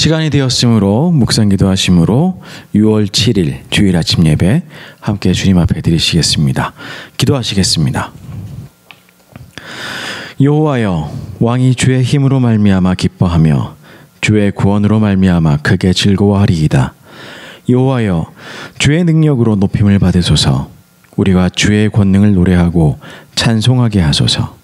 시간이 되었으므로 묵상기도 하심으로 6월 7일 주일 아침 예배 함께 주님 앞에 드리시겠습니다. 기도하시겠습니다. 여호와여, 왕이 주의 힘으로 말미암아 기뻐하며 주의 구원으로 말미암아 크게 즐거워하리이다. 여호와여, 주의 능력으로 높임을 받으소서. 우리가 주의 권능을 노래하고 찬송하게 하소서.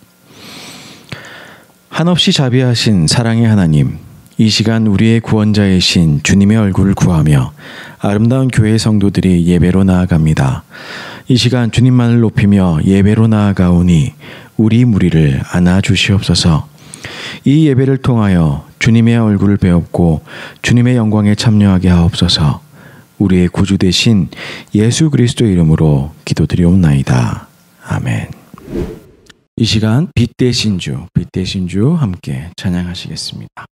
한없이 자비하신 사랑의 하나님, 이 시간 우리의 구원자이신 주님의 얼굴을 구하며 아름다운 교회의 성도들이 예배로 나아갑니다. 이 시간 주님만을 높이며 예배로 나아가오니 우리 무리를 안아주시옵소서. 이 예배를 통하여 주님의 얼굴을 배웁고 주님의 영광에 참여하게 하옵소서. 우리의 구주 되신 예수 그리스도 이름으로 기도드리옵나이다. 아멘. 이 시간 빛 되신 주 함께 찬양하시겠습니다.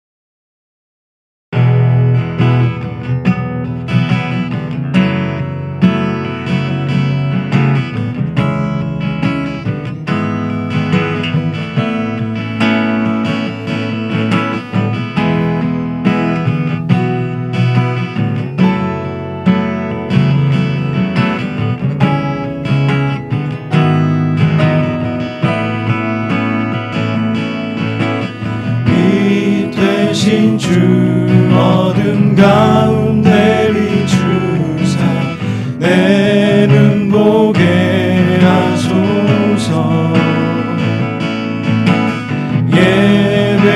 주 어둠 가운데 비추사 내 눈 보게 하소서.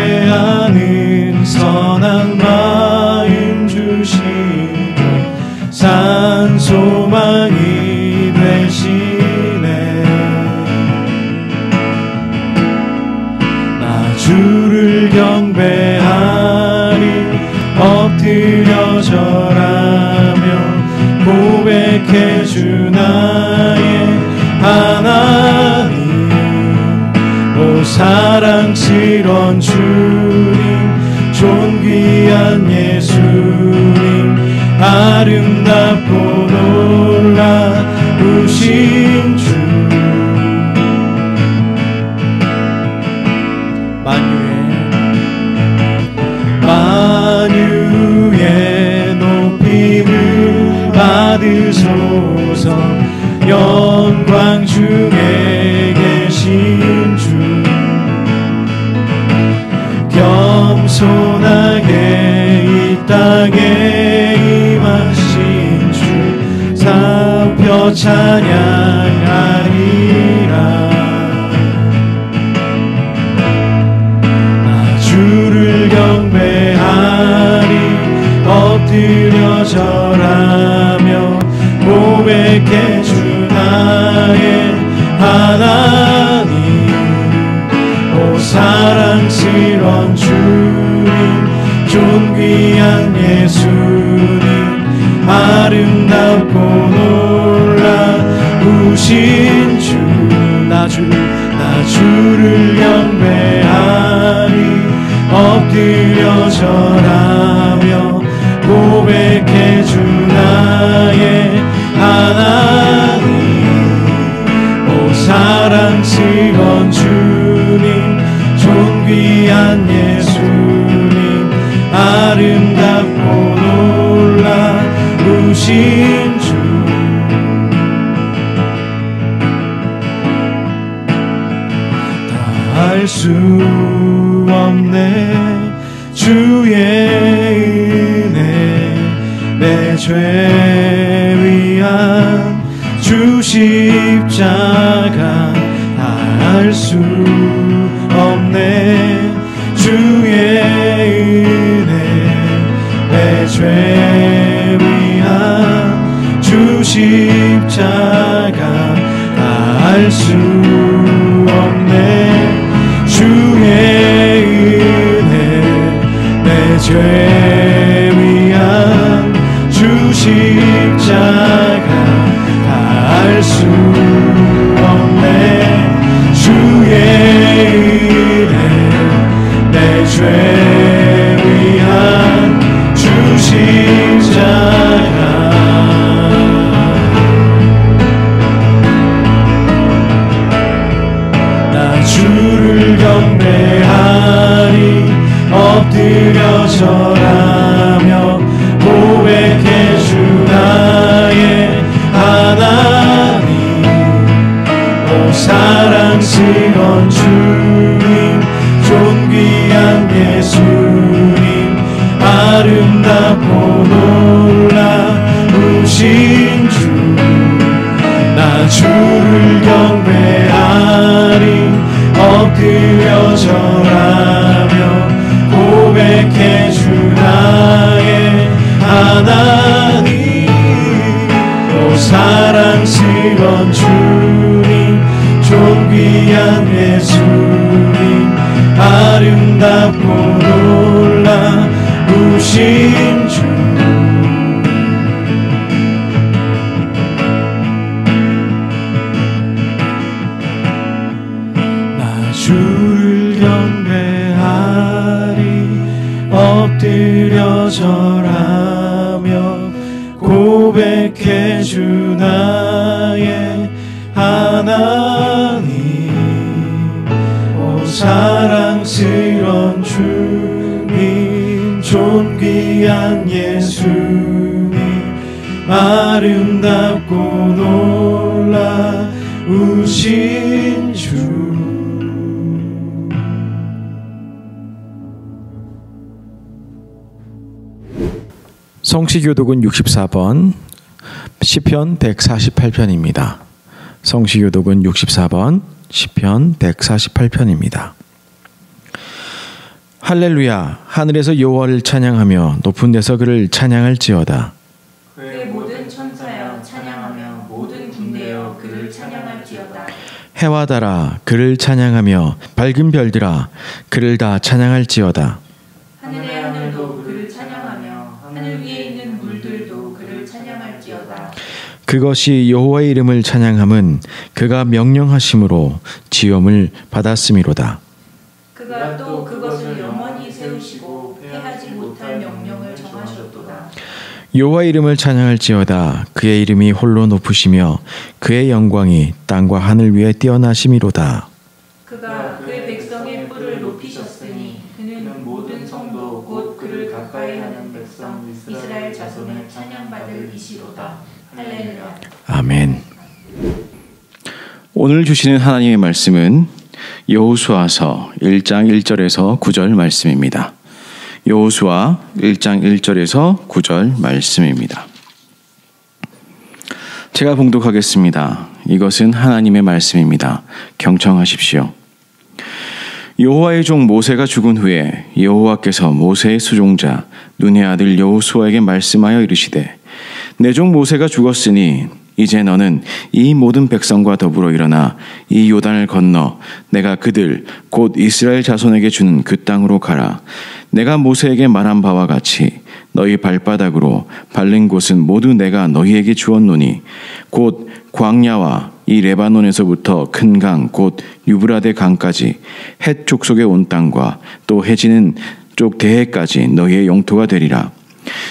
예배하는 선한 마음 주시고 산 소망이 되시네. 나 주를 경배하리 엎드려 절하며 고백해 주 나의 하나님. 오 사랑스런 주님, 존귀한 예수님, 아름답고 놀라우신 주. 만유의 높임을 받으소서. 영광 중에 계신 주, 겸손하게 이 땅에 임하신 주, 살펴 찬양하리라. 주를 경배하리 엎드려 절하며 고백해 주 나의 하나님. 오 사랑스런 주님, 존귀한 예수님, 아름답고 놀라우신 주. 나 주를 경배하리 엎드려 절하며 고백해 주 나의 하나님. 오 사랑스런 주님, 존귀한 예수님, 아름답고 놀라우신 주. 다 알 수 없네 주의 은혜, 내 죄 위한 주 십자가. 다 알 수 없네 주의 은혜, 내 죄 위한 주 십자가. 다 알 수 없네 주의 은혜, 내 죄 위한 주 십자가. 다 알 수 없네 주의 은혜, 내 죄 위한 주 십자가. 나 주를 경배하리 엎드려 절하리 주를 경배하리 엎드려 절하며 고백해 주 나의 하나님 오 사랑스러운 주님 존귀한 예수님 아름답고 놀라우신 주 나 주를 경배하리 엎드려 절하며 고백해 주 나의 하나님 오 사랑스러운 주님 존귀한 예수님 아름답고 놀라우신 주 성시교독은 64번 시편 148편입니다. 성시교독은 64번 시편 148편입니다. 할렐루야 하늘에서 여호와를 찬양하며 높은 데서 그를 찬양할지어다. 그의 모든 천사여 찬양하며 모든 군대여 그를 찬양할지어다. 해와 달아 그를 찬양하며 밝은 별들아 그를 다 찬양할지어다. 하늘의 하늘도 그를 찬양하며 하늘 위에 있는 물들도 그를 찬양할지어다. 그것이 여호와의 이름을 찬양함은 그가 명령하심으로 지엄을 받았음이로다. 그가 또 그것을 영원히 세우시고 패하지 못할 명령을 정하셨도다. 여호와의 이름을 찬양할지어다. 그의 이름이 홀로 높으시며 그의 영광이 땅과 하늘 위에 뛰어나심이로다. 그가 그의 백성의 뿔을 높이셨으니 그는 모든 성도 곧 그를 가까이하는 백성 이스라엘 자손의 찬양받을 이시로다. 할렐루야. 아멘. 오늘 주시는 하나님의 말씀은 여호수아서 1장 1절에서 9절 말씀입니다. 여호수아 1장 1절에서 9절 말씀입니다. 제가 봉독하겠습니다. 이것은 하나님의 말씀입니다. 경청하십시오. 여호와의 종 모세가 죽은 후에 여호와께서 모세의 수종자 눈의 아들 여호수아에게 말씀하여 이르시되 내 종 모세가 죽었으니 이제 너는 이 모든 백성과 더불어 일어나 이 요단을 건너 내가 그들 곧 이스라엘 자손에게 주는 그 땅으로 가라. 내가 모세에게 말한 바와 같이 너희 발바닥으로 밟는 곳은 모두 내가 너희에게 주었노니 곧 광야와 이 레바논에서부터 큰 강 곧 유브라데 강까지 헷 족속의 온 땅과 또 해지는 쪽 대해까지 너희의 영토가 되리라.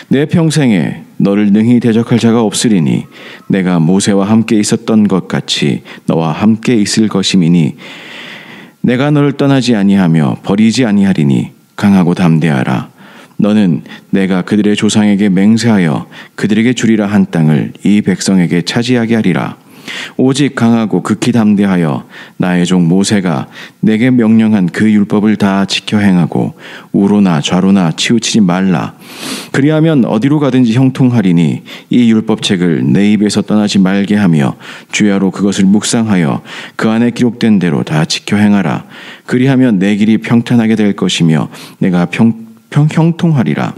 내 평생에 너를 능히 대적할 자가 없으리니 내가 모세와 함께 있었던 것 같이 너와 함께 있을 것임이니 내가 너를 떠나지 아니하며 버리지 아니하리니 강하고 담대하라. 너는 내가 그들의 조상에게 맹세하여 그들에게 주리라 한 땅을 이 백성에게 차지하게 하리라. 오직 강하고 극히 담대하여 나의 종 모세가 내게 명령한 그 율법을 다 지켜 행하고 우로나 좌로나 치우치지 말라. 그리하면 어디로 가든지 형통하리니 이 율법책을 내 입에서 떠나지 말게 하며 주야로 그것을 묵상하여 그 안에 기록된 대로 다 지켜 행하라. 그리하면 내 길이 평탄하게 될 것이며 내가 형통하리라.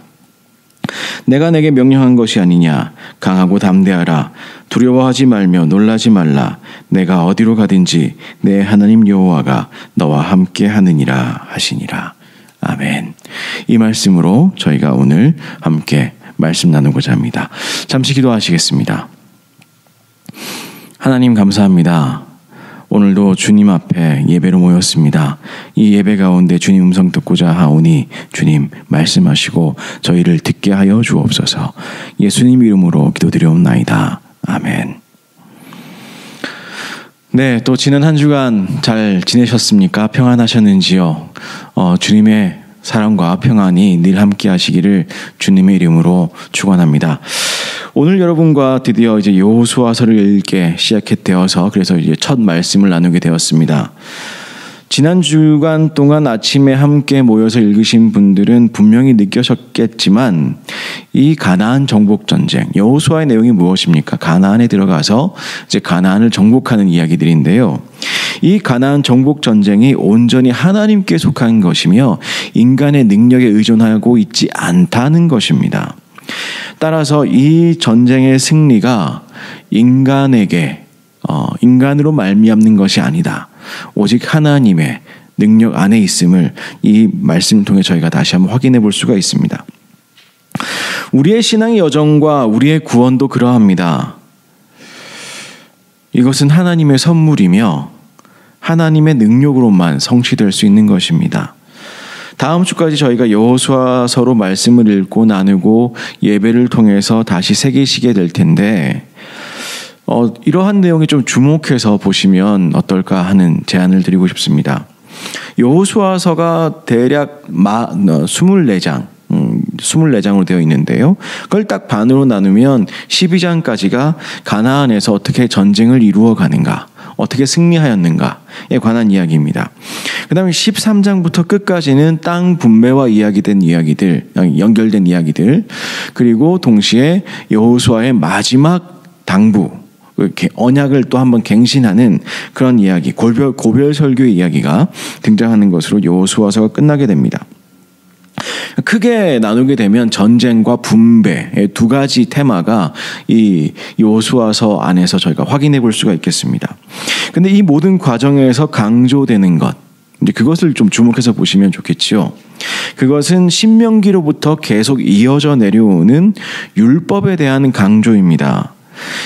내가 내게 명령한 것이 아니냐. 강하고 담대하라. 두려워하지 말며 놀라지 말라. 내가 어디로 가든지 내 하나님 여호와가 너와 함께 하느니라 하시니라. 아멘. 이 말씀으로 저희가 오늘 함께 말씀 나누고자 합니다. 잠시 기도하시겠습니다. 하나님 감사합니다. 오늘도 주님 앞에 예배로 모였습니다. 이 예배 가운데 주님 음성 듣고자 하오니 주님 말씀하시고 저희를 듣게 하여 주옵소서. 예수님 이름으로 기도드려옵나이다. 아멘. 네, 또 지난 한 주간 잘 지내셨습니까? 평안하셨는지요? 주님의 사랑과 평안이 늘 함께 하시기를 주님의 이름으로 축원합니다. 오늘 여러분과 드디어 이제 여호수아서를 읽게 시작되어서 그래서 이제 첫 말씀을 나누게 되었습니다. 지난 주간 동안 아침에 함께 모여서 읽으신 분들은 분명히 느끼셨겠지만 이 가나안 정복 전쟁, 여호수아의 내용이 무엇입니까? 가나안에 들어가서 이제 가나안을 정복하는 이야기들인데요. 이 가나안 정복 전쟁이 온전히 하나님께 속한 것이며 인간의 능력에 의존하고 있지 않다는 것입니다. 따라서 이 전쟁의 승리가 인간으로 말미암는 것이 아니다. 오직 하나님의 능력 안에 있음을 이 말씀을 통해 저희가 다시 한번 확인해 볼 수가 있습니다. 우리의 신앙의 여정과 우리의 구원도 그러합니다. 이것은 하나님의 선물이며 하나님의 능력으로만 성취될 수 있는 것입니다. 다음 주까지 저희가 여호수아서로 말씀을 읽고 나누고 예배를 통해서 다시 새기시게 될 텐데 이러한 내용에 좀 주목해서 보시면 어떨까 하는 제안을 드리고 싶습니다. 여호수아서가 대략 24장으로 되어 있는데요. 그걸 딱 반으로 나누면 12장까지가 가나안에서 어떻게 전쟁을 이루어 가는가, 어떻게 승리하였는가에 관한 이야기입니다. 그 다음에 13장부터 끝까지는 땅 분배와 연결된 이야기들, 그리고 동시에 여호수아의 마지막 당부, 언약을 또 한번 갱신하는 그런 이야기, 고별 설교의 이야기가 등장하는 것으로 여호수아서가 끝나게 됩니다. 크게 나누게 되면 전쟁과 분배의 두 가지 테마가 이 여호수아서 안에서 저희가 확인해 볼 수가 있겠습니다. 근데 이 모든 과정에서 강조되는 것, 이제 그것을 좀 주목해서 보시면 좋겠지요. 그것은 신명기로부터 계속 이어져 내려오는 율법에 대한 강조입니다.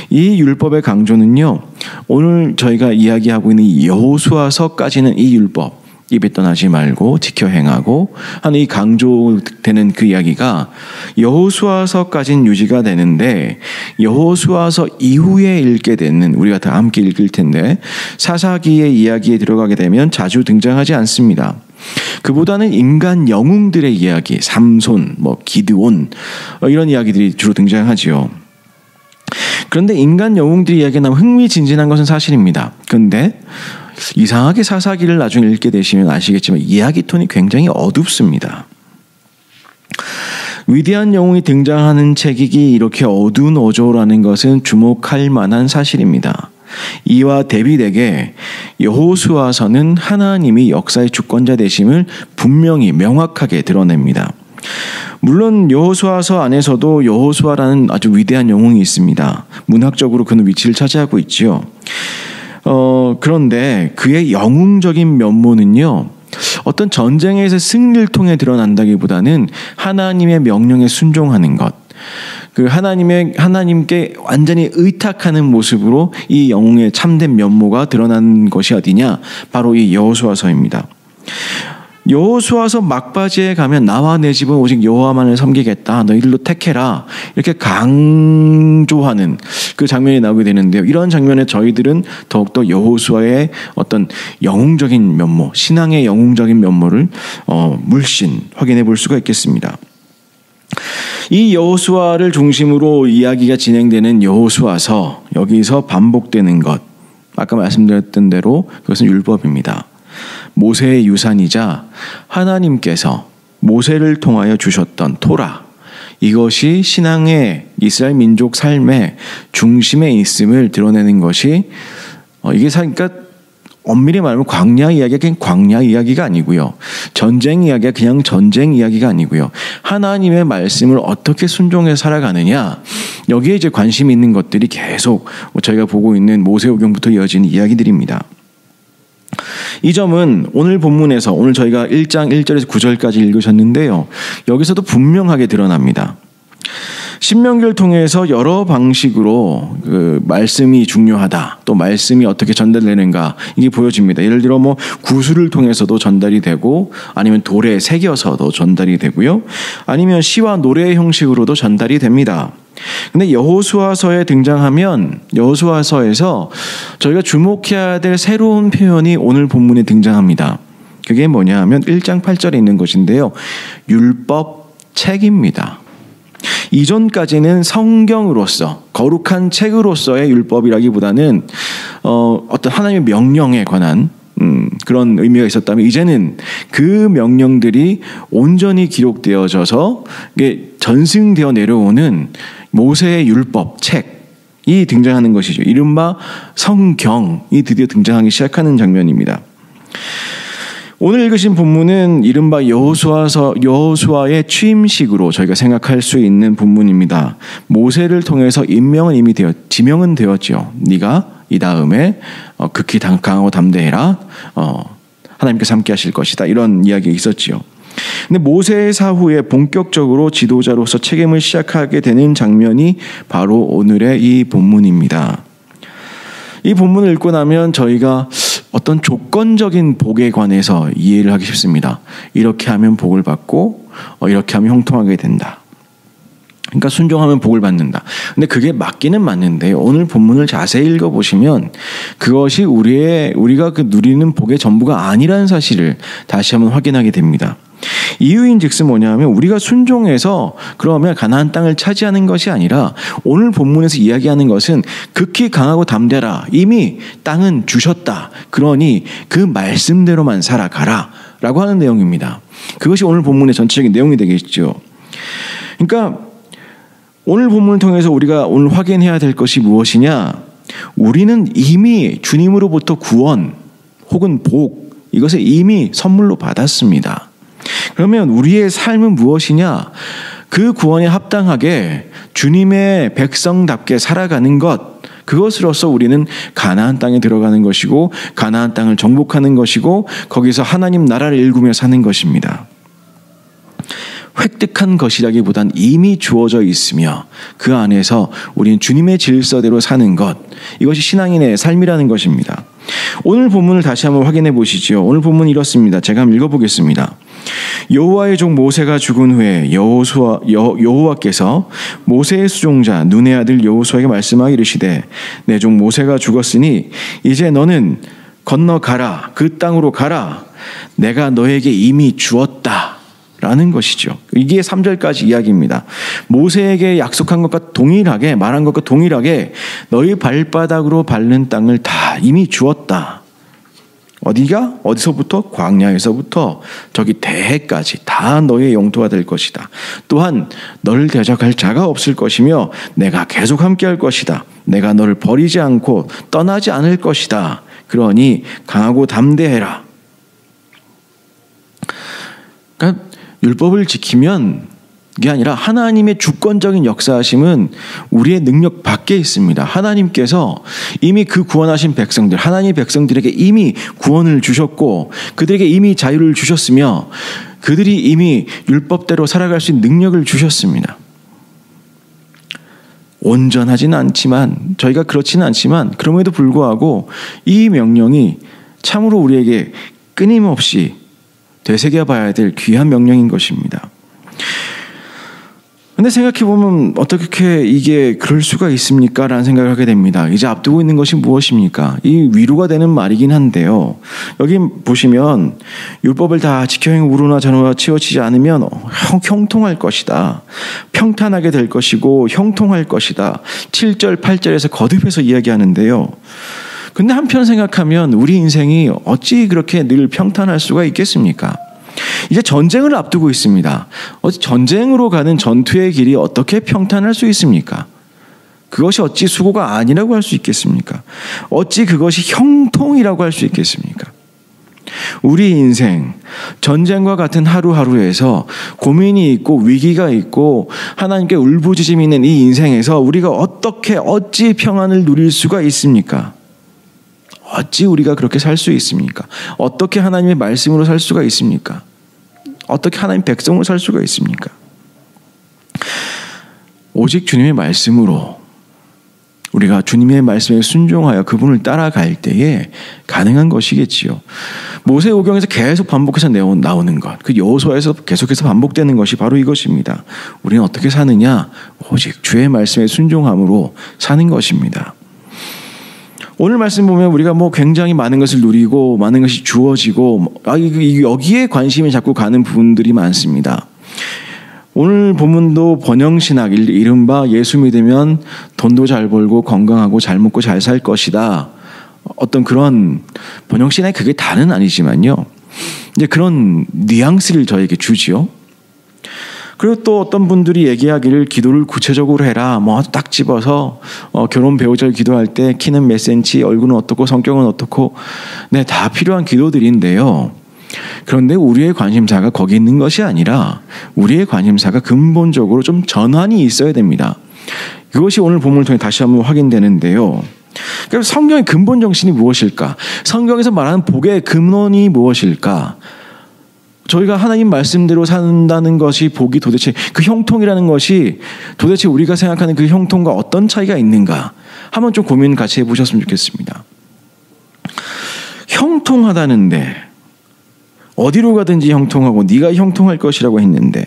이 율법의 강조는요, 오늘 저희가 이야기하고 있는 이 여호수아서까지는 이 율법, 입에 떠나지 말고 지켜 행하고 하는 이 강조되는 그 이야기가 여호수아서까지는 유지가 되는데, 여호수아서 이후에 읽게 되는, 우리가 다 함께 읽을 텐데 사사기의 이야기에 들어가게 되면 자주 등장하지 않습니다. 그보다는 인간 영웅들의 이야기, 삼손, 기드온, 이런 이야기들이 주로 등장하지요. 그런데 인간 영웅들의 이야기가 나면 흥미진진한 것은 사실입니다. 그런데 이상하게 사사기를 나중에 읽게 되시면 아시겠지만 이야기 톤이 굉장히 어둡습니다. 위대한 영웅이 등장하는 책이 이렇게 어두운 어조라는 것은 주목할 만한 사실입니다. 이와 대비되게 여호수아서는 하나님이 역사의 주권자 되심을 분명히 명확하게 드러냅니다. 물론 여호수아서 안에서도 여호수아라는 아주 위대한 영웅이 있습니다. 문학적으로 그는 위치를 차지하고 있지요. 그런데 그의 영웅적인 면모는요, 어떤 전쟁에서 승리를 통해 드러난다기보다는 하나님의 명령에 순종하는 것, 하나님께 완전히 의탁하는 모습으로 이 영웅의 참된 면모가 드러난 것이 어디냐? 바로 이 여호수아서입니다. 여호수아서 막바지에 가면 나와 내 집은 오직 여호와만을 섬기겠다, 너희들도 택해라, 이렇게 강조하는 그 장면이 나오게 되는데요. 이런 장면에 저희들은 더욱더 여호수아의 어떤 영웅적인 면모, 신앙의 영웅적인 면모를 물씬 확인해 볼 수가 있겠습니다. 이 여호수아를 중심으로 이야기가 진행되는 여호수아서, 여기서 반복되는 것, 아까 말씀드렸던 대로 그것은 율법입니다. 모세의 유산이자 하나님께서 모세를 통하여 주셨던 토라, 이것이 신앙의 이스라엘 민족 삶의 중심에 있음을 드러내는 것이, 이게 그러니까 엄밀히 말하면 광야 이야기가 그냥 광야 이야기가 아니고요, 전쟁 이야기가 그냥 전쟁 이야기가 아니고요, 하나님의 말씀을 어떻게 순종해서 살아가느냐, 여기에 이제 관심이 있는 것들이 계속 저희가 보고 있는 모세오경부터 이어지는 이야기들입니다. 이 점은 오늘 본문에서, 오늘 저희가 1장 1절에서 9절까지 읽으셨는데요, 여기서도 분명하게 드러납니다. 신명기를 통해서 여러 방식으로 그 말씀이 중요하다, 또 말씀이 어떻게 전달되는가, 이게 보여집니다. 예를 들어 구술을 통해서도 전달이 되고, 아니면 돌에 새겨서도 전달이 되고요, 아니면 시와 노래의 형식으로도 전달이 됩니다. 근데 여호수아서에 등장하면, 여호수아서에서 저희가 주목해야 될 새로운 표현이 오늘 본문에 등장합니다. 그게 뭐냐 하면 1장 8절에 있는 것인데요, 율법 책입니다. 이전까지는 성경으로서, 거룩한 책으로서의 율법이라기보다는 어떤 하나님의 명령에 관한 그런 의미가 있었다면 이제는 그 명령들이 온전히 기록되어져서 이게 전승되어 내려오는 모세의 율법 책이 등장하는 것이죠. 이른바 성경이 드디어 등장하기 시작하는 장면입니다. 오늘 읽으신 본문은 이른바 여호수아의 취임식으로 저희가 생각할 수 있는 본문입니다. 모세를 통해서 임명은 이미 지명은 되었죠. 네가 이 다음에 극히 강하고 담대해라. 하나님께서 함께 하실 것이다. 이런 이야기가 있었지요. 근데 모세의 사후에 본격적으로 지도자로서 책임을 시작하게 되는 장면이 바로 오늘의 이 본문입니다. 이 본문을 읽고 나면 저희가 어떤 조건적인 복에 관해서 이해를 하기 쉽습니다. 이렇게 하면 복을 받고 이렇게 하면 형통하게 된다. 그러니까 순종하면 복을 받는다. 근데 그게 맞기는 맞는데 오늘 본문을 자세히 읽어보시면 그것이 우리가 누리는 복의 전부가 아니라는 사실을 다시 한번 확인하게 됩니다. 이유인즉슨 뭐냐면 우리가 순종해서 그러면 가나안 땅을 차지하는 것이 아니라 오늘 본문에서 이야기하는 것은 극히 강하고 담대라. 이미 땅은 주셨다. 그러니 그 말씀대로만 살아가라 라고 하는 내용입니다. 그것이 오늘 본문의 전체적인 내용이 되겠죠. 그러니까 오늘 본문을 통해서 우리가 오늘 확인해야 될 것이 무엇이냐? 우리는 이미 주님으로부터 구원 혹은 복 이것을 이미 선물로 받았습니다. 그러면 우리의 삶은 무엇이냐? 그 구원에 합당하게 주님의 백성답게 살아가는 것, 그것으로서 우리는 가나안 땅에 들어가는 것이고 가나안 땅을 정복하는 것이고 거기서 하나님 나라를 일구며 사는 것입니다. 획득한 것이라기보단 이미 주어져 있으며 그 안에서 우리는 주님의 질서대로 사는 것, 이것이 신앙인의 삶이라는 것입니다. 오늘 본문을 다시 한번 확인해 보시죠. 오늘 본문은 이렇습니다. 제가 한번 읽어보겠습니다. 여호와의 종 모세가 죽은 후에 여호와께서 모세의 수종자 눈의 아들 여호수아에게 말씀하여 이르시되 내 종 모세가 죽었으니 이제 너는 건너가라. 그 땅으로 가라. 내가 너에게 이미 주었다. 라는 것이죠. 이게 3절까지 이야기입니다. 모세에게 약속한 것과 동일하게 말한 것과 동일하게 너희 발바닥으로 밟는 땅을 다 이미 주었다. 어디서부터? 광야에서부터 저기 대해까지 다 너의 영토가 될 것이다. 또한 너를 대적할 자가 없을 것이며 내가 계속 함께할 것이다. 내가 너를 버리지 않고 떠나지 않을 것이다. 그러니 강하고 담대해라. 그러니까 율법을 지키면 이게 아니라 하나님의 주권적인 역사하심은 우리의 능력 밖에 있습니다. 하나님께서 이미 그 구원하신 백성들, 하나님의 백성들에게 이미 구원을 주셨고 그들에게 이미 자유를 주셨으며 그들이 이미 율법대로 살아갈 수 있는 능력을 주셨습니다. 온전하지는 않지만 저희가 그렇지는 않지만 그럼에도 불구하고 이 명령이 참으로 우리에게 끊임없이 되새겨봐야 될 귀한 명령인 것입니다. 근데 생각해보면 어떻게 이게 그럴 수가 있습니까? 라는 생각을 하게 됩니다. 이제 앞두고 있는 것이 무엇입니까? 이 위로가 되는 말이긴 한데요. 여기 보시면 율법을 다 지켜 행하고 우로나 좌우나 치우치지 않으면 형통할 것이다. 평탄하게 될 것이고 형통할 것이다. 7절, 8절에서 거듭해서 이야기하는데요. 근데 한편 생각하면 우리 인생이 어찌 그렇게 늘 평탄할 수가 있겠습니까? 이제 전쟁을 앞두고 있습니다. 어찌 전쟁으로 가는 전투의 길이 어떻게 평탄할 수 있습니까? 그것이 어찌 수고가 아니라고 할 수 있겠습니까? 어찌 그것이 형통이라고 할 수 있겠습니까? 우리 인생 전쟁과 같은 하루하루에서 고민이 있고 위기가 있고 하나님께 울부짖음이 있는 이 인생에서 우리가 어찌 평안을 누릴 수가 있습니까? 어찌 우리가 그렇게 살 수 있습니까? 어떻게 하나님의 말씀으로 살 수가 있습니까? 어떻게 하나님 백성으로 살 수가 있습니까? 오직 주님의 말씀으로 우리가 주님의 말씀에 순종하여 그분을 따라갈 때에 가능한 것이겠지요. 모세오경에서 계속 반복해서 나오는 것, 그 여호수아에서 계속해서 반복되는 것이 바로 이것입니다. 우리는 어떻게 사느냐? 오직 주의 말씀에 순종함으로 사는 것입니다. 오늘 말씀 보면 우리가 굉장히 많은 것을 누리고 많은 것이 주어지고 여기에 관심이 자꾸 가는 부분들이 많습니다. 오늘 본문도 번영신학, 이른바 예수 믿으면 돈도 잘 벌고 건강하고 잘 먹고 잘 살 것이다. 어떤 그런 번영신앙이 그게 다는 아니지만요. 이제 그런 뉘앙스를 저에게 주지요. 그리고 또 어떤 분들이 얘기하기를 기도를 구체적으로 해라. 뭐 딱 집어서 결혼 배우자를 기도할 때 키는 몇 센치, 얼굴은 어떻고 성격은 어떻고, 네, 다 필요한 기도들인데요. 그런데 우리의 관심사가 거기 있는 것이 아니라 우리의 관심사가 근본적으로 좀 전환이 있어야 됩니다. 그것이 오늘 본문을 통해 다시 한번 확인되는데요. 그래서 성경의 근본 정신이 무엇일까? 성경에서 말하는 복의 근원이 무엇일까? 저희가 하나님 말씀대로 산다는 것이 복이 도대체 그 형통이라는 것이 도대체 우리가 생각하는 그 형통과 어떤 차이가 있는가? 한번 좀 고민 같이 해보셨으면 좋겠습니다. 형통하다는데 어디로 가든지 형통하고 네가 형통할 것이라고 했는데,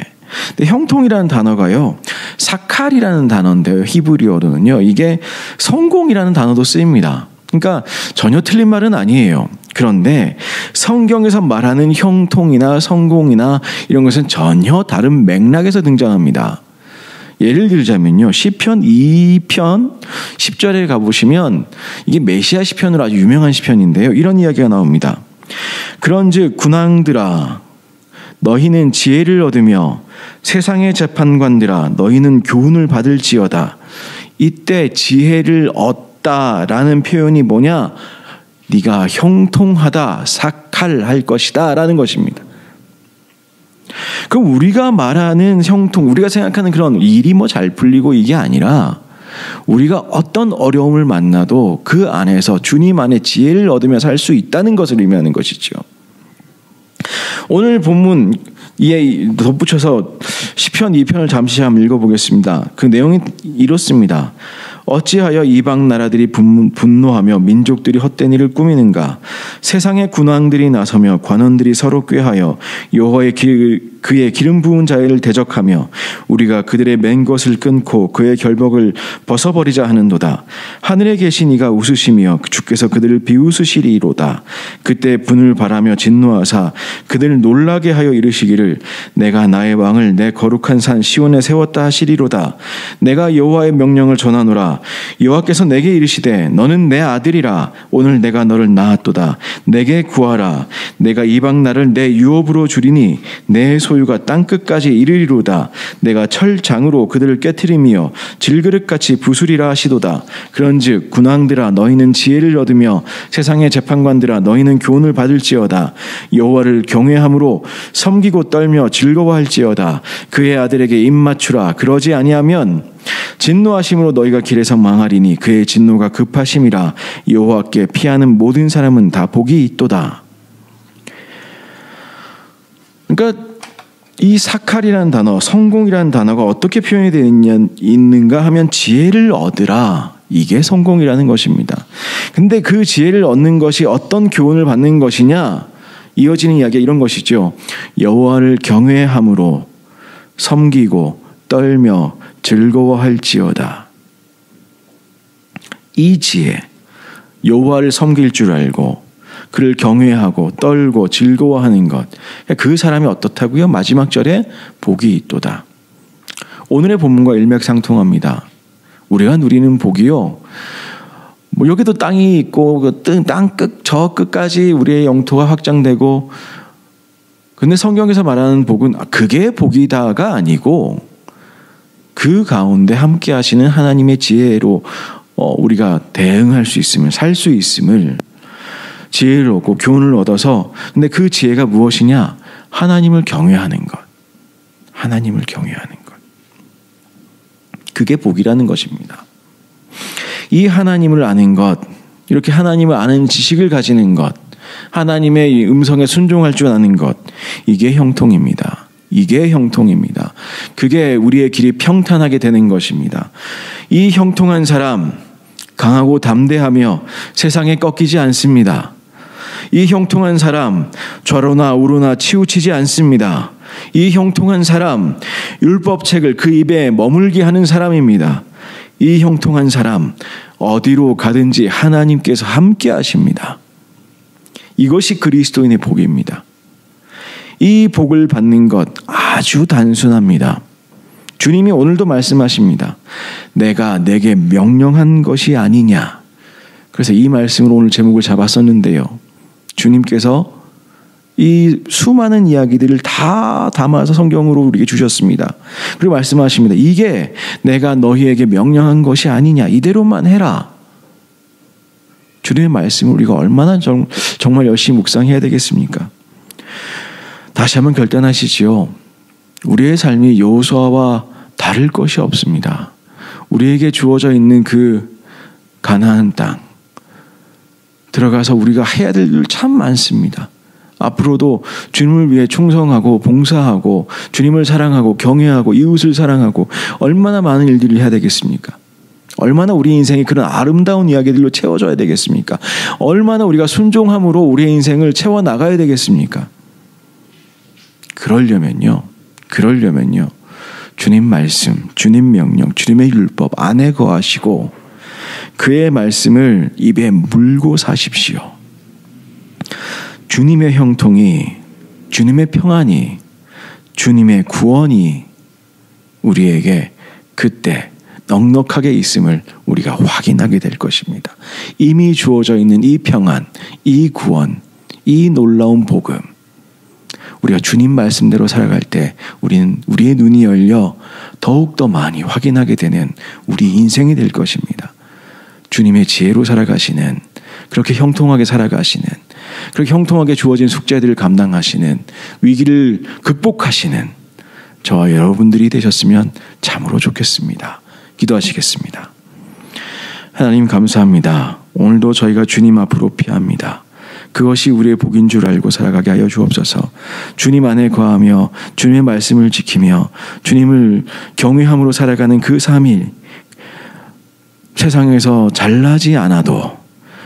근데 형통이라는 단어가요, 사칼이라는 단어인데요. 히브리어로는요, 이게 성공이라는 단어도 쓰입니다. 그러니까 전혀 틀린 말은 아니에요. 그런데 성경에서 말하는 형통이나 성공이나 이런 것은 전혀 다른 맥락에서 등장합니다. 예를 들자면요, 시편 2편 10절에 가보시면 이게 메시아 시편으로 아주 유명한 시편인데요. 이런 이야기가 나옵니다. 그런즉 군왕들아 너희는 지혜를 얻으며 세상의 재판관들아 너희는 교훈을 받을지어다. 이때 지혜를 얻다라는 표현이 뭐냐? 네가 형통하다, 사칼할 것이다 라는 것입니다. 그럼 우리가 말하는 형통, 우리가 생각하는 그런 일이 뭐 잘 풀리고 이게 아니라 우리가 어떤 어려움을 만나도 그 안에서 주님 안에 지혜를 얻으며 살 수 있다는 것을 의미하는 것이죠. 오늘 본문 이에 덧붙여서 시편 2편을 잠시 한번 읽어보겠습니다. 그 내용이 이렇습니다. 어찌하여 이방 나라들이 분노하며 민족들이 헛된 일을 꾸미는가? 세상의 군왕들이 나서며 관원들이 서로 꾀하여 여호와의 그의 기름 부은 자를 대적하며 우리가 그들의 맨 것을 끊고 그의 결박을 벗어버리자 하는도다. 하늘에 계신 이가 웃으시며 주께서 그들을 비웃으시리로다. 그때 분을 바라며 진노하사 그들을 놀라게 하여 이르시기를 내가 나의 왕을 내 거룩한 산 시온에 세웠다 하시리로다. 내가 여호와의 명령을 전하노라. 여호와께서 내게 이르시되 너는 내 아들이라. 오늘 내가 너를 낳았도다. 내게 구하라. 내가 이방 나라를 내 유업으로 주리니 내 소유가 땅끝까지 이르리로다. 내가 철장으로 그들을 깨트리며 질그릇같이 부수리라 하시도다. 그런즉 군왕들아 너희는 지혜를 얻으며 세상의 재판관들아 너희는 교훈을 받을지어다. 여호와를 경외함으로 섬기고 떨며 즐거워할지어다. 그의 아들에게 입맞추라. 그러지 아니하면 진노하심으로 너희가 길에서 망하리니 그의 진노가 급하심이라. 여호와께 피하는 모든 사람은 다 복이 있도다. 그러니까 이 사칼이라는 단어, 성공이라는 단어가 어떻게 표현이 되어 있는가 하면 지혜를 얻으라. 이게 성공이라는 것입니다. 근데 그 지혜를 얻는 것이 어떤 교훈을 받는 것이냐? 이어지는 이야기가 이런 것이죠. 여호와를 경외함으로 섬기고 떨며 즐거워할지어다. 이 지혜, 여호와를 섬길 줄 알고 그를 경외하고 떨고 즐거워하는 것, 그 사람이 어떻다고요? 마지막 절에 복이 있도다. 오늘의 본문과 일맥상통합니다. 우리가 누리는 복이요, 뭐 여기도 땅이 있고 그 땅 끝 저 끝까지 우리의 영토가 확장되고, 근데 성경에서 말하는 복은 그게 복이다가 아니고 그 가운데 함께 하시는 하나님의 지혜로 우리가 대응할 수 있음을, 살 수 있음을, 지혜를 얻고 교훈을 얻어서, 근데 그 지혜가 무엇이냐? 하나님을 경외하는 것. 하나님을 경외하는 것. 그게 복이라는 것입니다. 이 하나님을 아는 것, 이렇게 하나님을 아는 지식을 가지는 것, 하나님의 음성에 순종할 줄 아는 것, 이게 형통입니다. 이게 형통입니다. 그게 우리의 길이 평탄하게 되는 것입니다. 이 형통한 사람, 강하고 담대하며 세상에 꺾이지 않습니다. 이 형통한 사람, 좌로나 우로나 치우치지 않습니다. 이 형통한 사람, 율법책을 그 입에 머물게 하는 사람입니다. 이 형통한 사람, 어디로 가든지 하나님께서 함께 하십니다. 이것이 그리스도인의 복입니다. 이 복을 받는 것 아주 단순합니다. 주님이 오늘도 말씀하십니다. 내가 내게 명령한 것이 아니냐. 그래서 이 말씀으로 오늘 제목을 잡았었는데요. 주님께서 이 수많은 이야기들을 다 담아서 성경으로 우리에게 주셨습니다. 그리고 말씀하십니다. 이게 내가 너희에게 명령한 것이 아니냐. 이대로만 해라. 주님의 말씀을 우리가 얼마나 정말 열심히 묵상해야 되겠습니까? 다시 한번 결단하시지요. 우리의 삶이 여호수아와 다를 것이 없습니다. 우리에게 주어져 있는 그 가나안 땅 들어가서 우리가 해야 될 일 참 많습니다. 앞으로도 주님을 위해 충성하고 봉사하고 주님을 사랑하고 경외하고 이웃을 사랑하고 얼마나 많은 일들을 해야 되겠습니까? 얼마나 우리 인생이 그런 아름다운 이야기들로 채워져야 되겠습니까? 얼마나 우리가 순종함으로 우리의 인생을 채워나가야 되겠습니까? 그러려면요. 주님 말씀, 주님 명령, 주님의 율법 안에 거하시고 그의 말씀을 입에 물고 사십시오. 주님의 형통이, 주님의 평안이, 주님의 구원이 우리에게 그때 넉넉하게 있음을 우리가 확인하게 될 것입니다. 이미 주어져 있는 이 평안, 이 구원, 이 놀라운 복음, 우리가 주님 말씀대로 살아갈 때 우리는 우리의 눈이 열려 더욱더 많이 확인하게 되는 우리 인생이 될 것입니다. 주님의 지혜로 살아가시는, 그렇게 형통하게 살아가시는, 그렇게 형통하게 주어진 숙제들을 감당하시는, 위기를 극복하시는 저와 여러분들이 되셨으면 참으로 좋겠습니다. 기도하시겠습니다. 하나님 감사합니다. 오늘도 저희가 주님 앞으로 피합니다. 그것이 우리의 복인 줄 알고 살아가게 하여 주옵소서. 주님 안에 거하며 주님의 말씀을 지키며 주님을 경외함으로 살아가는 그 삶이 세상에서 잘나지 않아도,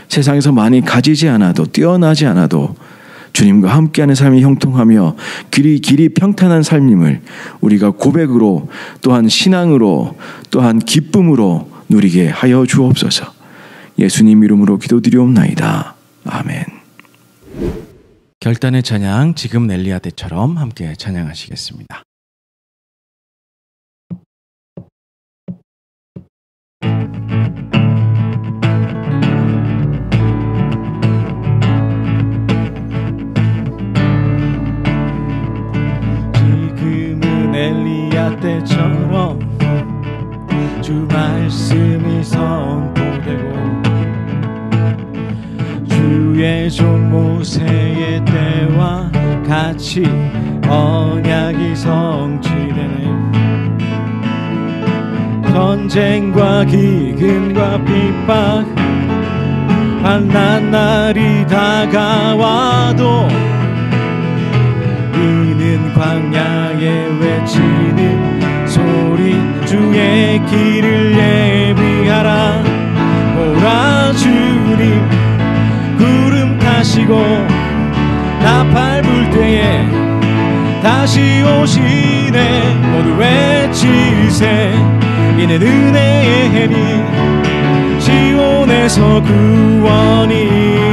세상에서 많이 가지지 않아도, 뛰어나지 않아도 주님과 함께하는 삶이 형통하며 길이 평탄한 삶임을 우리가 고백으로, 또한 신앙으로, 또한 기쁨으로 누리게 하여 주옵소서. 예수님 이름으로 기도드리옵나이다. 아멘. 결단의 찬양, 지금 엘리야 때처럼 함께 찬양하시겠습니다. 지금은 엘리야 때처럼 주 말씀이 선포되고 주의 종 모세의 때와 같이 언약이 성취되네. 전쟁과 기근과 핍박 환난 날이 다가와도 이는 광야에 외치는 소리, 주의 길을 예비하라. 보라 주님 구름 타시고 나팔 불 때에 다시 오시네. 모두 외치세. 이는 은혜의 해니 시온에서 구원이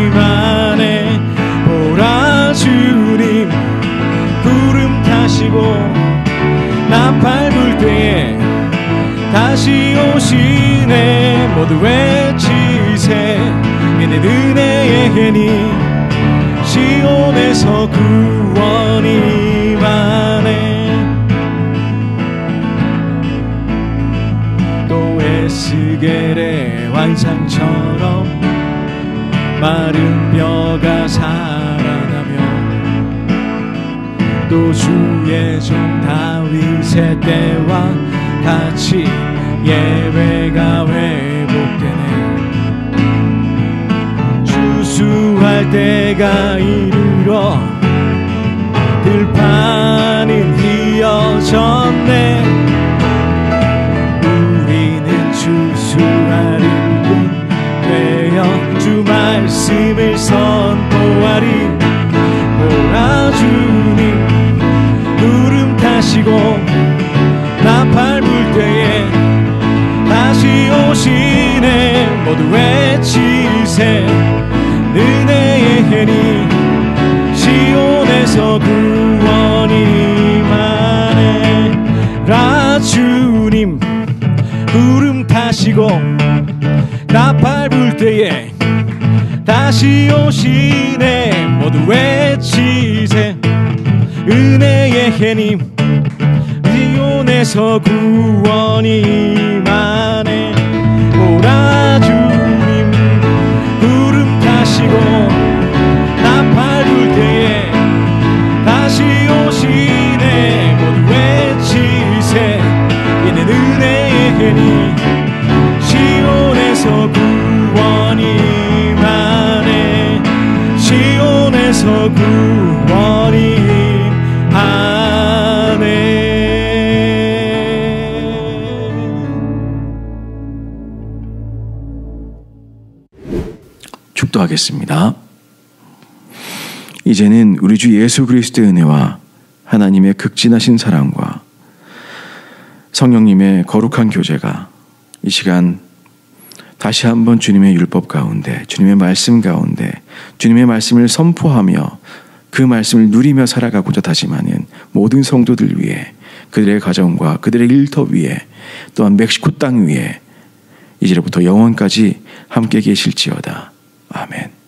임하네. 보라 주님 구름 타시고 나팔 불 때에 다시 오시네. 모두 외치세. 이는 은혜의 해니 시온에서 구원이 임하네. 또 에스겔의 환상처럼 마른 뼈가 살아나며 또 주의 종 다윗의 때와 같이 예배가 회복되네. 주수할 때가 이르러 들판은 휘어졌네. 우리는 주수할 일꾼 되어 주 말씀을 선포하리. 보라 주님 구름 타시고 나팔 불 때에 다시 오시네. 모두 외치세. 은혜의 해니 시온에서 구원이 임하네. 라 주님 구름 타시고 나팔 불 때에 다시 오시네 모두 외치세 은혜의 해님 지온에서 구원이 임하네 오라 주님 구름 타시고 나팔 불 때에 다시 오시네 모두 외치세 이는 은혜의 해님 시온에서 구원이 임하네 시온에서 구원이 임하네. 축도하겠습니다. 이제는 우리 주 예수 그리스도의 은혜와 하나님의 극진하신 사랑과 성령님의 거룩한 교제가 이 시간 다시 한번 주님의 율법 가운데, 주님의 말씀 가운데, 주님의 말씀을 선포하며 그 말씀을 누리며 살아가고자 다짐하는 모든 성도들 위해, 그들의 가정과 그들의 일터 위에, 또한 멕시코 땅 위에 이제로부터 영원까지 함께 계실지어다. 아멘.